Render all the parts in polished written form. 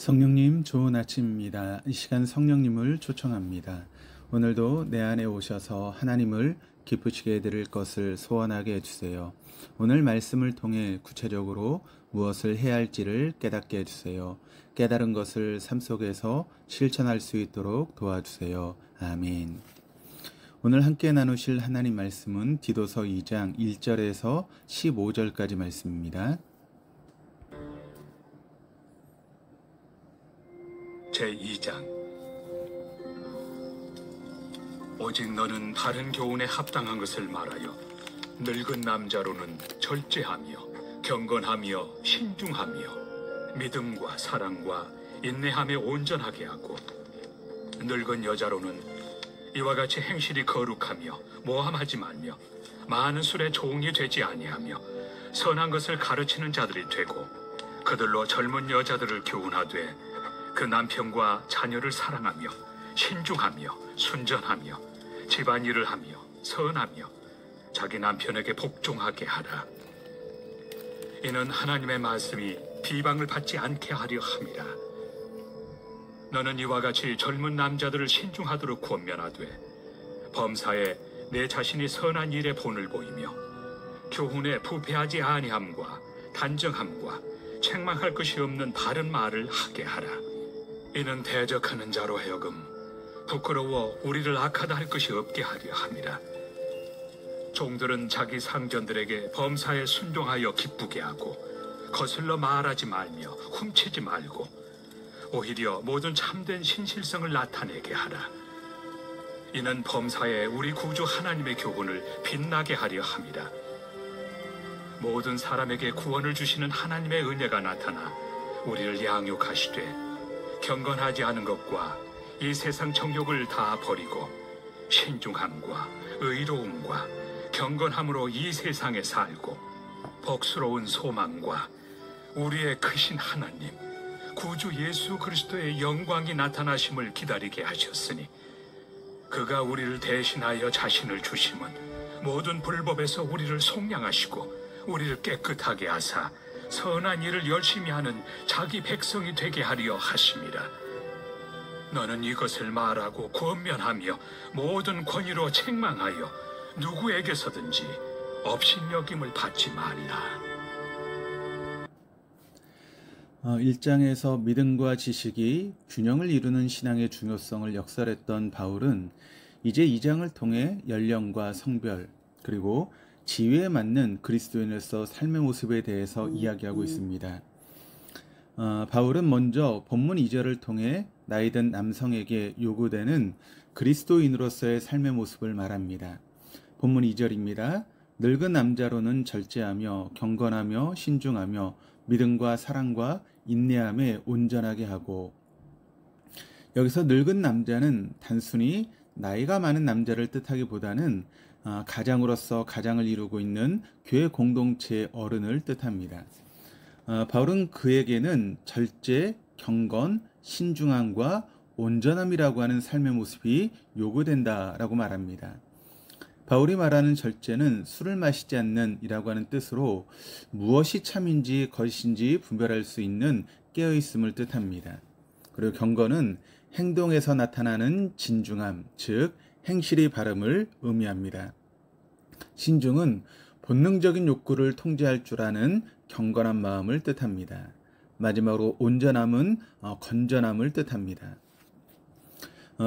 성령님, 좋은 아침입니다. 이 시간 성령님을 초청합니다. 오늘도 내 안에 오셔서 하나님을 기쁘시게 해드릴 것을 소원하게 해주세요. 오늘 말씀을 통해 구체적으로 무엇을 해야 할지를 깨닫게 해주세요. 깨달은 것을 삶 속에서 실천할 수 있도록 도와주세요. 아멘. 오늘 함께 나누실 하나님 말씀은 디도서 2장 1절에서 15절까지 말씀입니다. 제2장. 오직 너는 바른 교훈에 합당한 것을 말하여 늙은 남자로는 절제하며 경건하며 신중하며 믿음과 사랑과 인내함에 온전하게 하고, 늙은 여자로는 이와 같이 행실이 거룩하며 모함하지 말며 많은 술에 종이 되지 아니하며 선한 것을 가르치는 자들이 되고, 그들로 젊은 여자들을 교훈하되 그 남편과 자녀를 사랑하며 신중하며 순전하며 집안일을 하며 선하며 자기 남편에게 복종하게 하라. 이는 하나님의 말씀이 비방을 받지 않게 하려 함이라. 너는 이와 같이 젊은 남자들을 신중하도록 권면하되 범사에 내 자신이 선한 일에 본을 보이며 교훈에 부패하지 아니함과 단정함과 책망할 것이 없는 바른 말을 하게 하라. 이는 대적하는 자로 하여금 부끄러워 우리를 악하다 할 것이 없게 하려 함이라. 종들은 자기 상전들에게 범사에 순종하여 기쁘게 하고 거슬러 말하지 말며 훔치지 말고 오히려 모든 참된 신실성을 나타내게 하라. 이는 범사에 우리 구주 하나님의 교훈을 빛나게 하려 함이라. 모든 사람에게 구원을 주시는 하나님의 은혜가 나타나 우리를 양육하시되 경건하지 않은 것과 이 세상 정욕을 다 버리고 신중함과 의로움과 경건함으로 이 세상에 살고 복스러운 소망과 우리의 크신 하나님 구주 예수 그리스도의 영광이 나타나심을 기다리게 하셨으니, 그가 우리를 대신하여 자신을 주심은 모든 불법에서 우리를 속량하시고 우리를 깨끗하게 하사 선한 일을 열심히 하는 자기 백성이 되게 하려 하심이라. 너는 이것을 말하고 권면하며 모든 권위로 책망하여 누구에게서든지 업신여김을 받지 말라. 1장에서 믿음과 지식이 균형을 이루는 신앙의 중요성을 역설했던 바울은 이제 2장을 통해 연령과 성별 그리고 지위에 맞는 그리스도인으로서 삶의 모습에 대해서 이야기하고 있습니다. 바울은 먼저 본문 2절을 통해 나이든 남성에게 요구되는 그리스도인으로서의 삶의 모습을 말합니다. 본문 2절입니다. 늙은 남자로는 절제하며 경건하며 신중하며 믿음과 사랑과 인내함에 온전하게 하고, 여기서 늙은 남자는 단순히 나이가 많은 남자를 뜻하기보다는 가장으로서 가장을 이루고 있는 교회 공동체의 어른을 뜻합니다. 바울은 그에게는 절제, 경건, 신중함과 온전함이라고 하는 삶의 모습이 요구된다라고 말합니다. 바울이 말하는 절제는 술을 마시지 않는 이라고 하는 뜻으로 무엇이 참인지 거짓인지 분별할 수 있는 깨어있음을 뜻합니다. 그리고 경건은 행동에서 나타나는 진중함, 즉 행실이 바름을 의미합니다. 신중은 본능적인 욕구를 통제할 줄 아는 경건한 마음을 뜻합니다. 마지막으로 온전함은 건전함을 뜻합니다.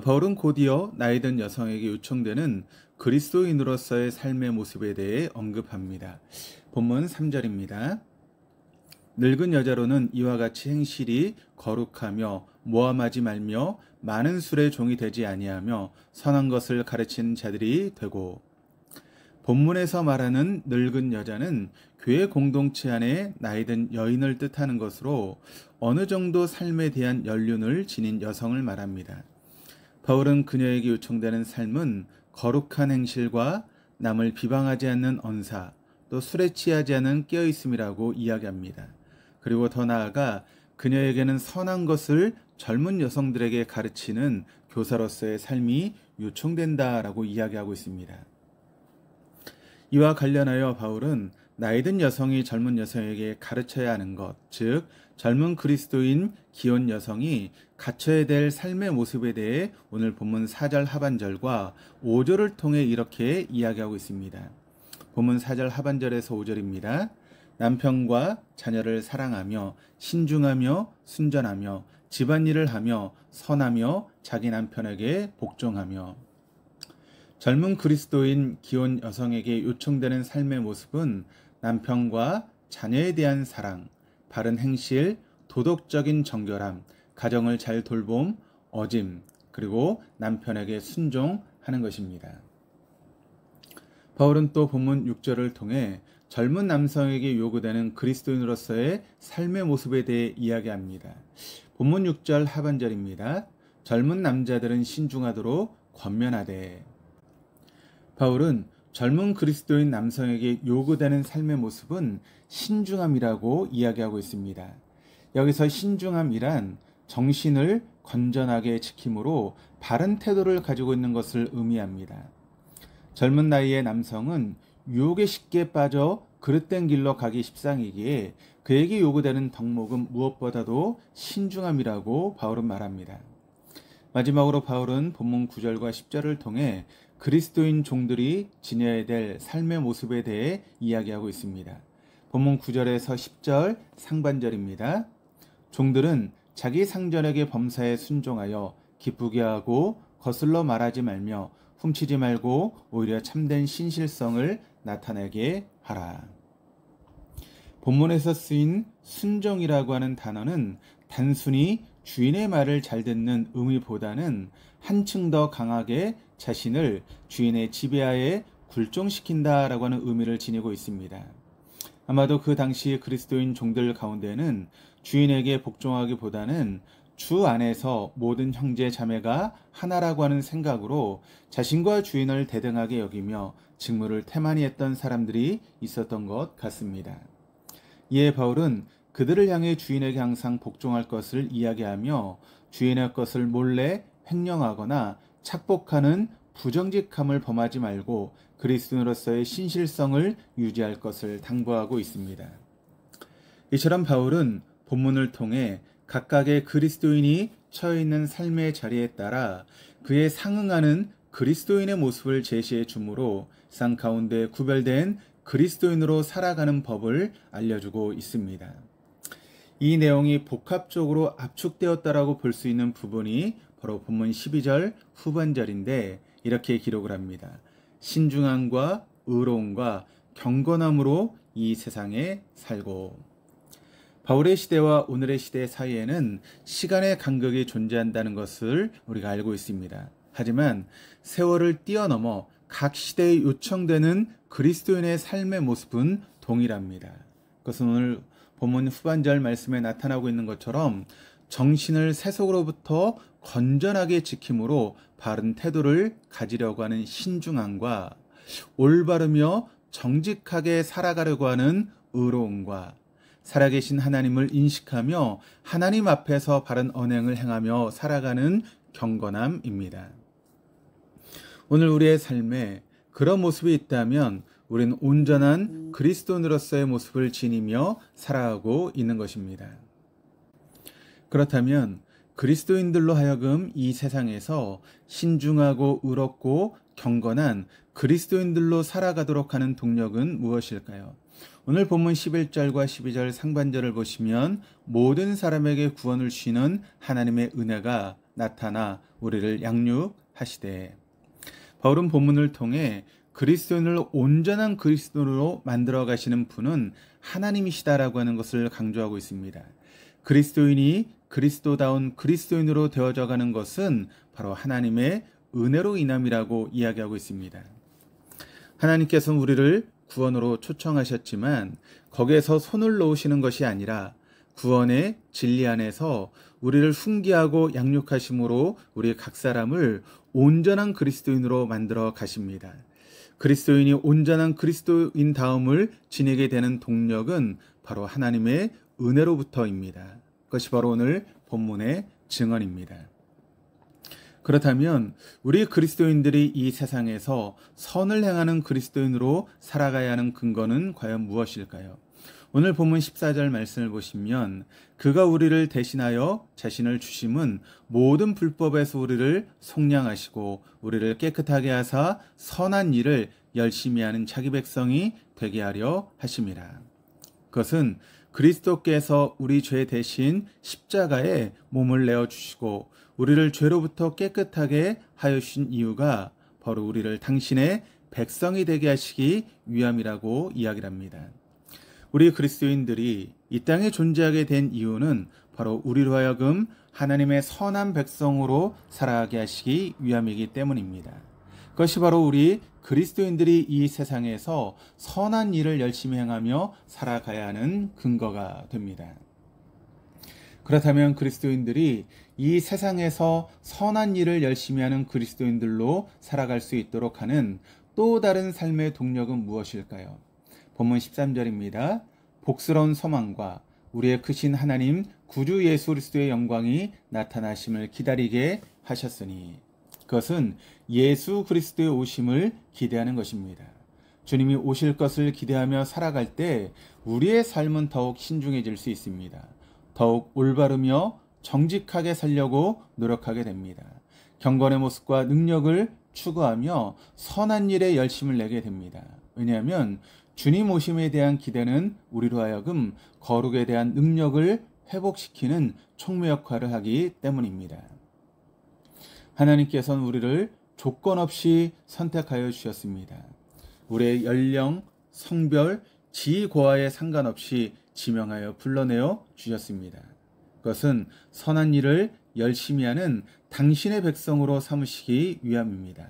바울은 곧이어 나이든 여성에게 요청되는 그리스도인으로서의 삶의 모습에 대해 언급합니다. 본문 3절입니다. 늙은 여자로는 이와 같이 행실이 거룩하며 모함하지 말며 많은 술의 종이 되지 아니하며 선한 것을 가르치는 자들이 되고, 본문에서 말하는 늙은 여자는 교회 공동체 안에 나이든 여인을 뜻하는 것으로 어느 정도 삶에 대한 연륜을 지닌 여성을 말합니다. 바울은 그녀에게 요청되는 삶은 거룩한 행실과 남을 비방하지 않는 언사, 또 술에 취하지 않은 깨어있음이라고 이야기합니다. 그리고 더 나아가 그녀에게는 선한 것을 젊은 여성들에게 가르치는 교사로서의 삶이 요청된다라고 이야기하고 있습니다. 이와 관련하여 바울은 나이든 여성이 젊은 여성에게 가르쳐야 하는 것, 즉 젊은 그리스도인 기혼 여성이 갖춰야 될 삶의 모습에 대해 오늘 본문 4절 하반절과 5절을 통해 이렇게 이야기하고 있습니다. 본문 4절 하반절에서 5절입니다. 남편과 자녀를 사랑하며 신중하며 순전하며 집안일을 하며 선하며 자기 남편에게 복종하며. 젊은 그리스도인 기혼 여성에게 요청되는 삶의 모습은 남편과 자녀에 대한 사랑, 바른 행실, 도덕적인 정결함, 가정을 잘 돌봄, 어짐, 그리고 남편에게 순종하는 것입니다. 바울은 또 본문 6절을 통해 젊은 남성에게 요구되는 그리스도인으로서의 삶의 모습에 대해 이야기합니다. 본문 6절 하반절입니다. 젊은 남자들은 신중하도록 권면하되. 바울은 젊은 그리스도인 남성에게 요구되는 삶의 모습은 신중함이라고 이야기하고 있습니다. 여기서 신중함이란 정신을 건전하게 지킴으로 바른 태도를 가지고 있는 것을 의미합니다. 젊은 나이의 남성은 유혹에 쉽게 빠져 그릇된 길로 가기 십상이기에 그에게 요구되는 덕목은 무엇보다도 신중함이라고 바울은 말합니다. 마지막으로 바울은 본문 9절과 10절을 통해 그리스도인 종들이 지녀야 될 삶의 모습에 대해 이야기하고 있습니다. 본문 9절에서 10절 상반절입니다. 종들은 자기 상전에게 범사에 순종하여 기쁘게 하고 거슬러 말하지 말며 훔치지 말고 오히려 참된 신실성을 나타내게 하라. 본문에서 쓰인 순종이라고 하는 단어는 단순히 주인의 말을 잘 듣는 의미보다는 한층 더 강하게 자신을 주인의 지배하에 굴종시킨다라고 하는 의미를 지니고 있습니다. 아마도 그 당시 그리스도인 종들 가운데는 주인에게 복종하기보다는 주 안에서 모든 형제 자매가 하나라고 하는 생각으로 자신과 주인을 대등하게 여기며 직무를 태만히 했던 사람들이 있었던 것 같습니다. 이에 바울은 그들을 향해 주인에게 항상 복종할 것을 이야기하며 주인의 것을 몰래 횡령하거나 착복하는 부정직함을 범하지 말고 그리스도인으로서의 신실성을 유지할 것을 당부하고 있습니다. 이처럼 바울은 본문을 통해 각각의 그리스도인이 처해 있는 삶의 자리에 따라 그에 상응하는 그리스도인의 모습을 제시해 주므로 상 가운데 구별된 그리스도인으로 살아가는 법을 알려주고 있습니다. 이 내용이 복합적으로 압축되었다라고 볼 수 있는 부분이 바로 본문 12절 후반절인데 이렇게 기록을 합니다. 신중함과 의로움과 경건함으로 이 세상에 살고. 바울의 시대와 오늘의 시대 사이에는 시간의 간격이 존재한다는 것을 우리가 알고 있습니다. 하지만 세월을 뛰어넘어 각 시대에 요청되는 그리스도인의 삶의 모습은 동일합니다. 그것은 오늘 본문 후반절 말씀에 나타나고 있는 것처럼 정신을 세속으로부터 건전하게 지킴으로 바른 태도를 가지려고 하는 신중함과 올바르며 정직하게 살아가려고 하는 의로움과 살아계신 하나님을 인식하며 하나님 앞에서 바른 언행을 행하며 살아가는 경건함입니다. 오늘 우리의 삶에 그런 모습이 있다면 우리는 온전한 그리스도인으로서의 모습을 지니며 살아가고 있는 것입니다. 그렇다면 그리스도인들로 하여금 이 세상에서 신중하고 의롭고 경건한 그리스도인들로 살아가도록 하는 동력은 무엇일까요? 오늘 본문 11절과 12절 상반절을 보시면 모든 사람에게 구원을 주시는 하나님의 은혜가 나타나 우리를 양육하시되. 바울은 본문을 통해 그리스도인을 온전한 그리스도인으로 만들어 가시는 분은 하나님이시다라고 하는 것을 강조하고 있습니다. 그리스도인이 그리스도다운 그리스도인으로 되어져 가는 것은 바로 하나님의 은혜로 인함이라고 이야기하고 있습니다. 하나님께서는 우리를 구원으로 초청하셨지만 거기에서 손을 놓으시는 것이 아니라 구원의 진리 안에서 우리를 훈계하고 양육하심으로 우리 각 사람을 온전한 그리스도인으로 만들어 가십니다. 그리스도인이 온전한 그리스도인 다움을 지니게 되는 동력은 바로 하나님의 은혜로부터입니다. 그것이 바로 오늘 본문의 증언입니다. 그렇다면 우리 그리스도인들이 이 세상에서 선을 행하는 그리스도인으로 살아가야 하는 근거는 과연 무엇일까요? 오늘 본문 14절 말씀을 보시면 그가 우리를 대신하여 자신을 주심은 모든 불법에서 우리를 속량하시고 우리를 깨끗하게 하사 선한 일을 열심히 하는 자기 백성이 되게 하려 하심이라. 그것은 그리스도께서 우리 죄 대신 십자가에 몸을 내어 주시고 우리를 죄로부터 깨끗하게 하여 주신 이유가 바로 우리를 당신의 백성이 되게 하시기 위함이라고 이야기를 합니다. 우리 그리스도인들이 이 땅에 존재하게 된 이유는 바로 우리로 하여금 하나님의 선한 백성으로 살아가게 하시기 위함이기 때문입니다. 그것이 바로 우리 그리스도인들이 이 세상에서 선한 일을 열심히 행하며 살아가야 하는 근거가 됩니다. 그렇다면 그리스도인들이 이 세상에서 선한 일을 열심히 하는 그리스도인들로 살아갈 수 있도록 하는 또 다른 삶의 동력은 무엇일까요? 본문 13절입니다. 복스러운 소망과 우리의 크신 하나님 구주 예수 그리스도의 영광이 나타나심을 기다리게 하셨으니 그것은 예수 그리스도의 오심을 기대하는 것입니다. 주님이 오실 것을 기대하며 살아갈 때 우리의 삶은 더욱 신중해질 수 있습니다. 더욱 올바르며 정직하게 살려고 노력하게 됩니다. 경건의 모습과 능력을 추구하며 선한 일에 열심을 내게 됩니다. 왜냐하면 주님 오심에 대한 기대는 우리로 하여금 거룩에 대한 능력을 회복시키는 촉매 역할을 하기 때문입니다. 하나님께서는 우리를 조건 없이 선택하여 주셨습니다. 우리의 연령, 성별, 지위 고하에 상관없이 지명하여 불러내어 주셨습니다. 그것은 선한 일을 열심히 하는 당신의 백성으로 삼으시기 위함입니다.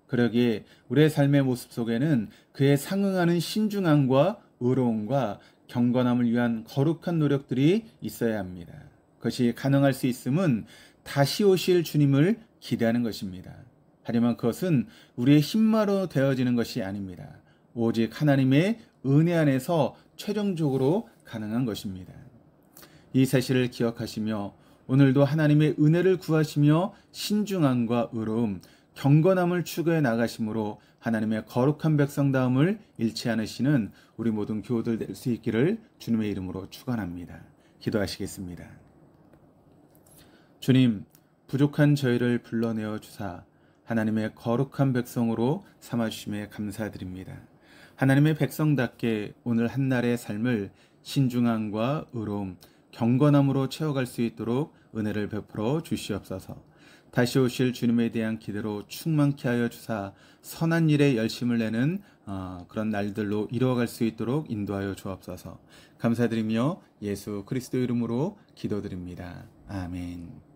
그러기에 우리의 삶의 모습 속에는 그에 상응하는 신중함과 의로움과 경건함을 위한 거룩한 노력들이 있어야 합니다. 그것이 가능할 수 있음은 다시 오실 주님을 기대하는 것입니다. 하지만 그것은 우리의 힘만으로 되어지는 것이 아닙니다. 오직 하나님의 은혜 안에서 최종적으로 가능한 것입니다. 이 사실을 기억하시며 오늘도 하나님의 은혜를 구하시며 신중함과 의로움, 경건함을 추구해 나가심으로 하나님의 거룩한 백성다움을 잃지 않으시는 우리 모든 교우들 될 수 있기를 주님의 이름으로 축원합니다. 기도하시겠습니다. 주님, 부족한 저희를 불러내어 주사 하나님의 거룩한 백성으로 삼아주심에 감사드립니다. 하나님의 백성답게 오늘 한날의 삶을 신중함과 의로움, 경건함으로 채워갈 수 있도록 은혜를 베풀어 주시옵소서. 다시 오실 주님에 대한 기대로 충만케 하여 주사 선한 일에 열심을 내는 그런 날들로 이루어갈 수 있도록 인도하여 주옵소서. 감사드리며 예수 그리스도 이름으로 기도드립니다. 아멘.